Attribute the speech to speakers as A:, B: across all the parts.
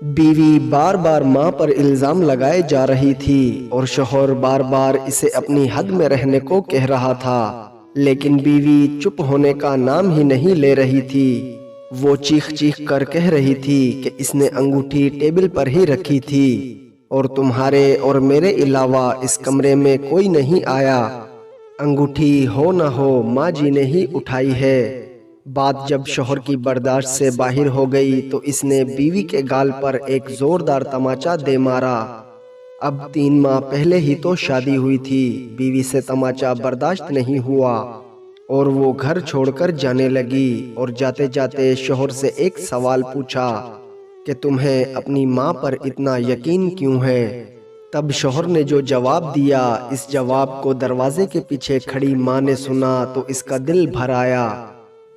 A: بیوی بار بار ماں پر الزام لگائے جا رہی تھی اور شوہر بار بار اسے اپنی حد میں رہنے کو کہہ رہا تھا، لیکن بیوی چپ ہونے کا نام ہی نہیں لے رہی تھی۔ وہ چیخ چیخ کر کہہ رہی تھی کہ اس نے انگوٹھی ٹیبل پر ہی رکھی تھی اور تمہارے اور میرے علاوہ اس کمرے میں کوئی نہیں آیا۔ انگوٹھی ہو نہ ہو ماں جی نے ہی اٹھائی ہے۔ بات جب شوہر کی برداشت سے باہر ہو گئی تو اس نے بیوی کے گال پر ایک زوردار تماچا دے مارا۔ اب 3 ماہ پہلے ہی تو شادی ہوئی تھی، بیوی سے تماچا برداشت نہیں ہوا اور وہ گھر چھوڑ کر جانے لگی اور جاتے جاتے شوہر سے ایک سوال پوچھا کہ تمہیں اپنی ماں پر اتنا یقین کیوں ہے؟ تب شوہر نے جو جواب دیا، اس جواب کو دروازے کے پیچھے کھڑی ماں نے سنا تو اس کا دل بھر آیا۔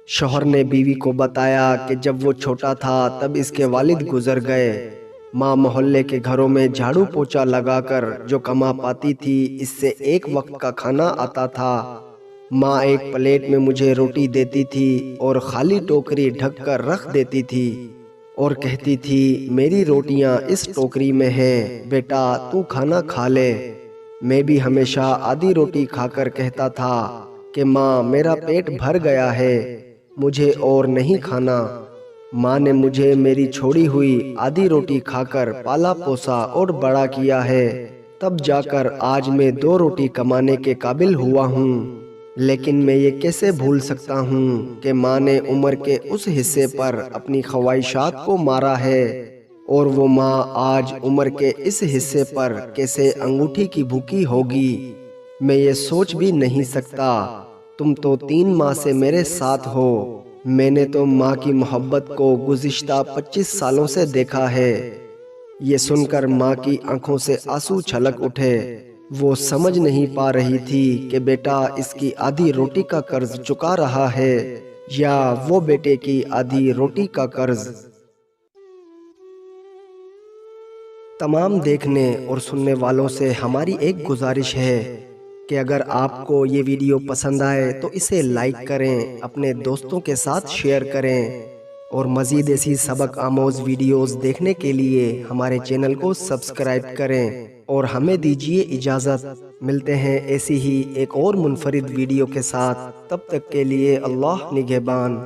A: شوہر نے بیوی کو بتایا کہ جب وہ چھوٹا تھا تب اس کے والد گزر گئے۔ ماں محلے کے گھروں میں جھاڑو پوچا لگا کر جو کما پاتی تھی اس سے ایک وقت کا کھانا آتا تھا۔ ماں ایک پلیٹ میں مجھے روٹی دیتی تھی اور خالی ٹوکری ڈھک کر رکھ دیتی تھی اور کہتی تھی میری روٹیاں اس ٹوکری میں ہیں، بیٹا تو کھانا کھا لے۔ میں بھی ہمیشہ آدھی روٹی کھا کر کہتا تھا کہ ماں میرا پیٹ بھر گیا ہے، مجھے اور نہیں کھانا۔ ماں نے مجھے میری چھوڑی ہوئی آدھی روٹی کھا کر پالا پوسا اور بڑا کیا ہے، تب جا کر آج میں 2 روٹی کمانے کے قابل ہوا ہوں۔ لیکن میں یہ کیسے بھول سکتا ہوں کہ ماں نے عمر کے اس حصے پر اپنی خواہشات کو مارا ہے اور وہ ماں آج عمر کے اس حصے پر کیسے انگوٹھی کی بھوکی ہوگی، میں یہ سوچ بھی نہیں سکتا۔ تم تو 3 ماہ سے میرے ساتھ ہو، میں نے تو ماں کی محبت کو گزشتہ 25 سالوں سے دیکھا ہے۔ یہ سن کر ماں کی آنکھوں سے آنسو چھلک اٹھے۔ وہ سمجھ نہیں پا رہی تھی کہ بیٹا اس کی آدھی روٹی کا قرض چکا رہا ہے یا وہ بیٹے کی آدھی روٹی کا قرض۔ تمام دیکھنے اور سننے والوں سے ہماری ایک گزارش ہے کہ اگر آپ کو یہ ویڈیو پسند آئے تو اسے لائک کریں، اپنے دوستوں کے ساتھ شیئر کریں اور مزید ایسی سبق آموز ویڈیوز دیکھنے کے لیے ہمارے چینل کو سبسکرائب کریں اور ہمیں دیجیے اجازت۔ ملتے ہیں ایسی ہی ایک اور منفرد ویڈیو کے ساتھ، تب تک کے لیے اللہ نگہبان۔